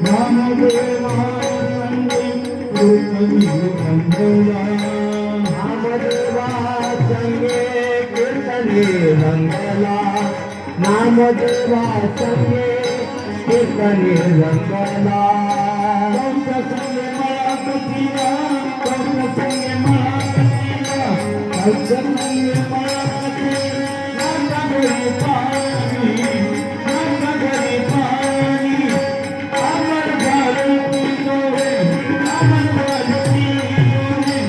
नामदेवा संगे कीर्तनी रंगला नामदेवा संगे कीर्तनी रंगला नामदेवा संगे कीर्तनी रंगला कंस संगे मला कथिया कंस संगे मला कथिया कंस संगे मला कथिया नाता घरी पाणी नाता घरी पाणी अमर झालो तोरे अमर झालो तोरे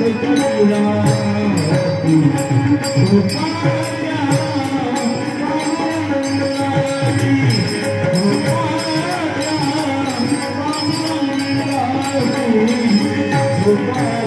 कथिया Goodbye.